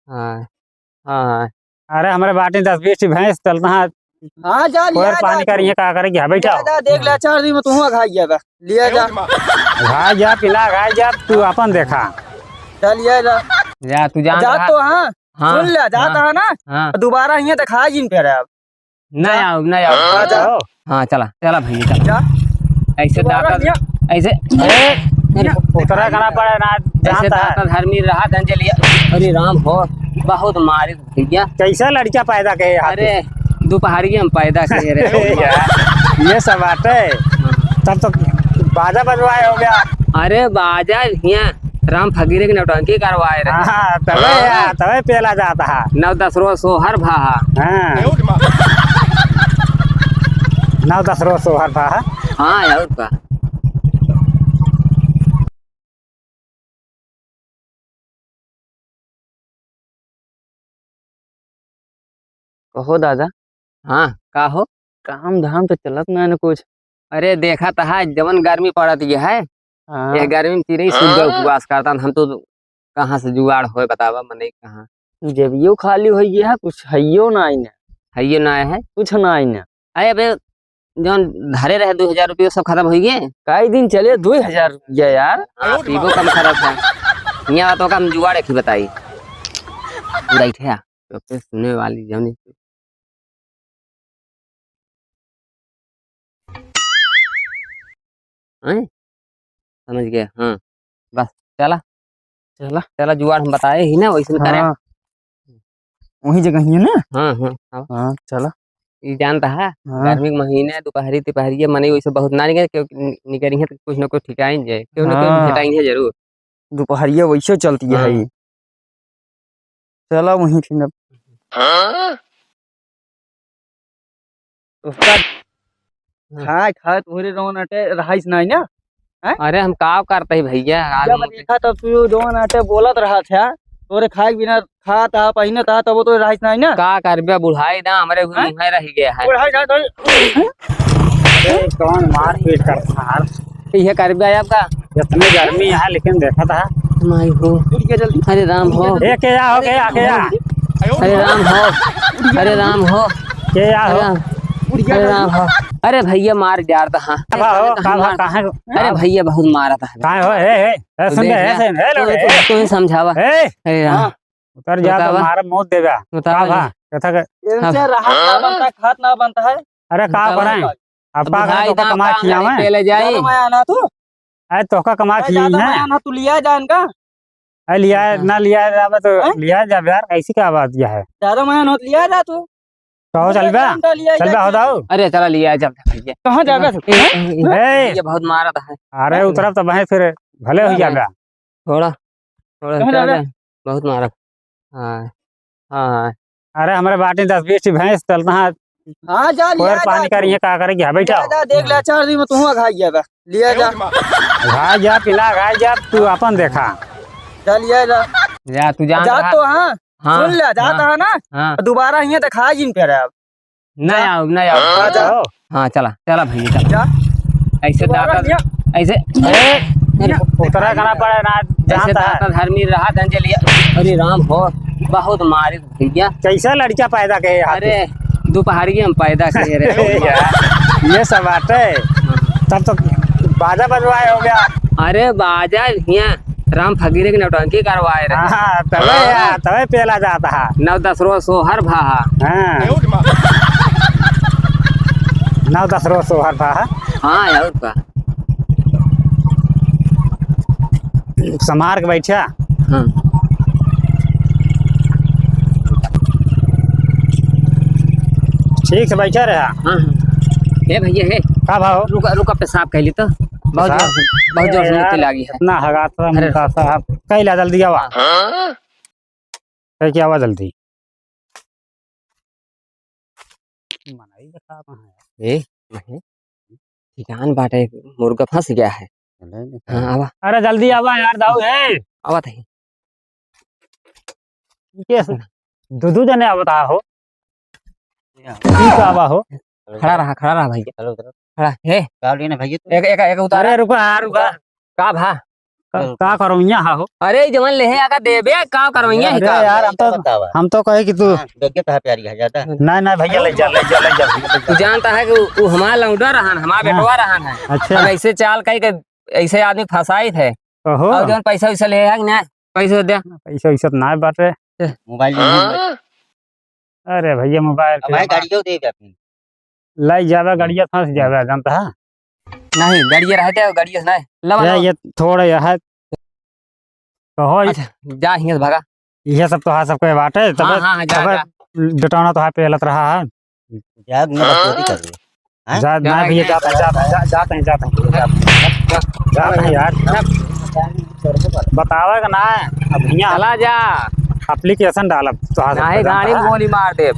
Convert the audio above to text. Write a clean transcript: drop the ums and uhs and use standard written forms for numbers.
हाँ हाँ। अरे हमारे बाटी 10-20 भैंस चलता है। हाँ जा लिया और पानी करिए का करेगी बैठा जा देख ले 4 दिन में तू घाई जाएगा लिया जा घाय जा पिला घाय जा तू अपन देखा चल लिया जा जा तू जान जा रहा। तो हाँ हाँ, सुन ले जाता है ना हाँ दोबारा यहाँ दिखा जिन पे अब नहीं आओ नहीं आओ। जा हाँ चला चला भैया चला। जा ऐसे दोबारा दाता यहाँ ऐसे उतरा करना पड़े ना ऐसे जानता दाता है धर्मी रहा धंजलिया। अरे राम हो बहुत मारे भैया। कैसा लड़का पैदा कहे अरे दोपहरी हम पैदा करे रहे। ये सब बात है। तब तो बाजा बजवाए हो गया। अरे बाजा यहाँ राम फकीरे की नौटंकी करवाए रहे। हाँ तबे पेला जाता है 9-10 रोज सोहर भा। हाँ 9-10 रोज सोहर भा। हाँ और का कहो दादा हाँ का हो। काम धाम तो चलत ना न कुछ अरे देखा तो है जवन गर्मी पड़त ये है। हाँ ये गर्मी में चिड़ई सुबह उपवास करता हम तो कहाँ से जुगाड़ हो बतावा मने कहाँ। जेबियो खाली हो गया है कुछ हइयो ना आई है ये ना है। कुछ ना आई ना अरे अबे जवन धरे रहे 2000 रुपये सब खत्म हो गए। कई दिन चले 2000 रुपया यार हाँ, पीबो कम खराब था यहाँ तो कम जुगाड़ एक ही बताई बैठे तो सुने वाली जवनी समझ गए। हाँ बस चला चला चला जुगाड़ हम बताए ही ना वैसे करें। हाँ वही जगह ही है ना हाँ हाँ हाँ हाँ चला ये जानता है हाँ गर्मी के महीने दोपहरी तिपहरी मने वैसे बहुत ना निकल क्यों निकली है तो कुछ ना कुछ ठिकाई जाए क्यों ना क्यों भेटाई है जरूर। दोपहरिया वैसे चलती है हाँ। ये चला वही थी ना उसका खाए खाए तोहरे रोन अटे रहाइस नहीं ना अरे हम का करते ही भैया जब देखा तब तू रोन अटे बोलत रहा था तोरे खाए बिना खा था पहिना था तब तो रहाइस नहीं ना का करबे बुढ़ाई ना हमारे मुंह रह गया है। बुढ़ाई जा अरे कौन मार पीट करता है। ये करबे आपका इतनी गर्मी है लेकिन देखा था माई हो। जल्दी अरे राम हो ए के या हो के या अरे राम हो अरे राम हो के या हो अरे राम हो। अरे भैया मार जार था। हाँ कहाँ अरे भैया बहुत मारा था। कहाँ हो ए सुन ले लोगे तू ही समझावा। ए अरे राम उतर जा तो बतावा। मार मौत देगा बतावा का कथा के इनसे राहत ना बनता खात ना बनता है अरे का बतावा। कराएं अब का भाई तो कमा खिया मैं पहले जाए ज्यादा मैं आना तू अरे तो का कमा खिया ज्यादा मैं है आना तू लिया जान का अरे लिया ना लिया जावे तो लिया जा यार ऐसी क्या बात यह है ज्यादा मैं आना लिया जा तू कहो चल बे हो जाओ अरे चला लिया चल भैया कहाँ जाएगा तू ये बहुत मारा था। अरे उतरब तो वहीं फिर भले हो जाएगा थोड़ा थोड़ा कहाँ चल जा जा, बहुत मारा। हाँ हाँ अरे हमारे बाटी 10-20 भैंस चलता है हाँ जा लिया और पानी करिए का करेगी बैठा जा देख ले 4 दिन में तू घाई जाएगा लिया जा घाय जा पिला घाय जा तू अपन देखा जा लिया जा जा तू जान जा रहा। तो हाँ हाँ सुन ले जाता है ना हाँ दोबारा यहाँ दिखा जिन पे अब नहीं आओ नहीं आओ। जा हाँ चला चला भैया चला। जा ऐसे दोबारा दाता यहाँ ऐसे उतरा करना पड़े ना ऐसे जानता है दाता धर्मी रहा धंजलिया। अरे राम हो बहुत मारे भैया। कैसा लड़का पैदा कहे अरे दोपहरी हम पैदा करे रहे। ये सब बात है। तब तो बाजा बजवाए हो गया। अरे बाजा यहाँ राम फकीरे की नौटंकी करवाए रहे। हाँ तबे पेला जाता है 9-10 रोज सोहर भा। हाँ 9-10 रोज सोहर भा हाँ और का संभार के बैठा हाँ ठीक से बैठा रहा हाँ हे भैया हे का भाव रुका रुका पेशाब कैली तो बहुत जोर से बहुत जोर से मुक्ति लागी है। ना हगा था मुका साहब कैला जल्दी आवा कह के आवा जल्दी मनाई बता ए नहीं ठिकान बाटे मुर्गा फंस गया है। हाँ आवा अरे जल्दी आवा यार दाऊ है आवा थे दू जने आवता हो आवा हो खड़ा रहा भैया खड़ा हे ना भैया एक एक एक उतारे अरे रुका का भा का करो यहाँ हो। अरे जवन लेहे आका देबे का करवैया है अरे का यार हम तो कहे कि तू देखे तो प्यारी है ज्यादा नहीं भैया ले जा। तू जानता है कि वो हमारा लौंडा रहन हमारा बेटवा रहन है। अच्छा अब ऐसे चाल कही के ऐसे आदमी फंसाई थे कहो और जवन पैसा वैसा ले है कि ना पैसे दे पैसा वैसा तो ना बाटे। मोबाइल अरे भैया मोबाइल हमारी गाड़ियों दे अपनी लाई जावे गाड़िया फंस जावे जानता है। नहीं गाड़िया रहते गाड़िया नहीं लवा ये थोड़े है कहो अच्छा जा हिंगे भागा। ये सब तो हाँ सबको बाटे हाँ तब हाँ जा जा डटाना तो हाँ पे गलत रहा है। यार मैं बकवादी कर रही हैं? जा जा नहीं भैया जाते हैं यार बतावे का ना है। अब यहाँ चला जा एप्लीकेशन डालब तो हाँ नहीं गाड़ी में गोली मार दे।